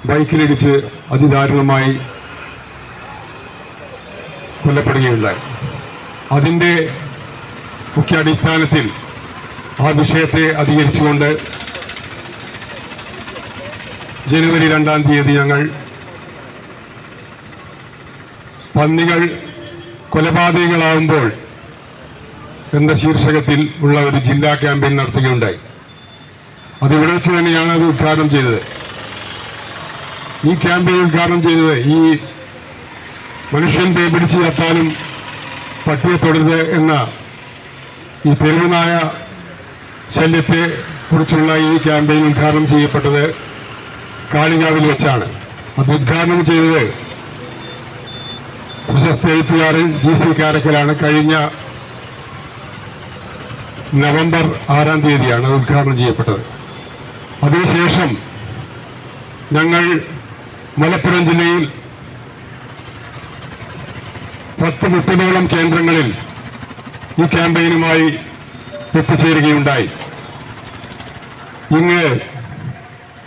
ബൈക്കിലിടിച്ച് അതിദാരുണമായി കൊല്ലപ്പെടുകയുണ്ടായി. അതിൻ്റെ മുഖ്യ അടിസ്ഥാനത്തിൽ ആ വിഷയത്തെ അധികരിച്ചുകൊണ്ട് ജനുവരി 2-ാം തീയതി ഞങ്ങൾ പന്നികൾ കൊലപാതകങ്ങളാവുമ്പോൾ എന്ന ശീർഷകത്തിൽ ഉള്ള ഒരു ജില്ലാ ക്യാമ്പയിൻ നടത്തുകയുണ്ടായി. അതിവിടെ വെച്ച് തന്നെയാണ് അത് ഉദ്ഘാടനം ചെയ്തത്. ഈ ക്യാമ്പയിൻ ഉദ്ഘാടനം ചെയ്തത് ഈ മനുഷ്യന്റെ പിടിച്ച് ചത്താലും പട്ടിയെ തൊടരുത് എന്ന ഈ തെരുവുനായ ശല്യത്തെ കുറിച്ചുള്ള ഈ ക്യാമ്പയിൻ ഉദ്ഘാടനം ചെയ്യപ്പെട്ടത് കാളികാവിൽ വെച്ചാണ്. അത് ഉദ്ഘാടനം ചെയ്തത് പ്രശസ്ത എഴുത്തുകാരൻ GC കാരക്കലാണ്. കഴിഞ്ഞ നവംബർ 6-ാം തീയതിയാണ് അത് ഉദ്ഘാടനം ചെയ്യപ്പെട്ടത്. അതിനുശേഷം ഞങ്ങൾ മലപ്പുറം ജില്ലയിൽ 10-30ഓളം കേന്ദ്രങ്ങളിൽ ഈ ക്യാമ്പയിനുമായി എത്തിച്ചേരുകയുണ്ടായി. ഇന്ന്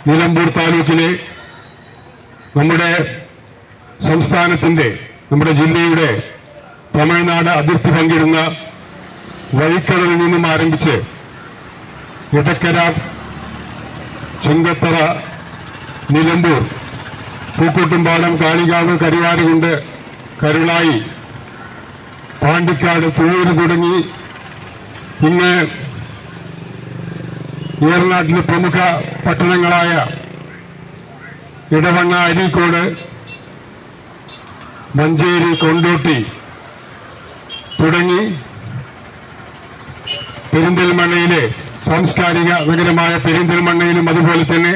നിലമ്പൂർ താലൂക്കിലെ നമ്മുടെ സംസ്ഥാനത്തിൻ്റെ, നമ്മുടെ ജില്ലയുടെ തമിഴ്നാട് അതിർത്തി പങ്കിടുന്ന വഴിക്കടലിൽ നിന്നും ആരംഭിച്ച് ഇടക്കര, ചുങ്കത്തറ, നിലമ്പൂർ, പൂക്കോട്ടുംപാടം, കാളികാവ്, കരുവാരുകുണ്ട്, കരുളായി, പാണ്ടിക്കാട്, തുഴൂര് തുടങ്ങി ഇന്ന് ഏറനാട്ടിലെ പ്രമുഖ പട്ടണങ്ങളായ ഇടവണ്ണ, അരീക്കോട്, മഞ്ചേരി, കൊണ്ടോട്ടി തുടങ്ങി പെരിന്തൽമണ്ണയിലെ സാംസ്കാരിക നഗരമായ പെരിന്തൽമണ്ണയിലും അതുപോലെ തന്നെ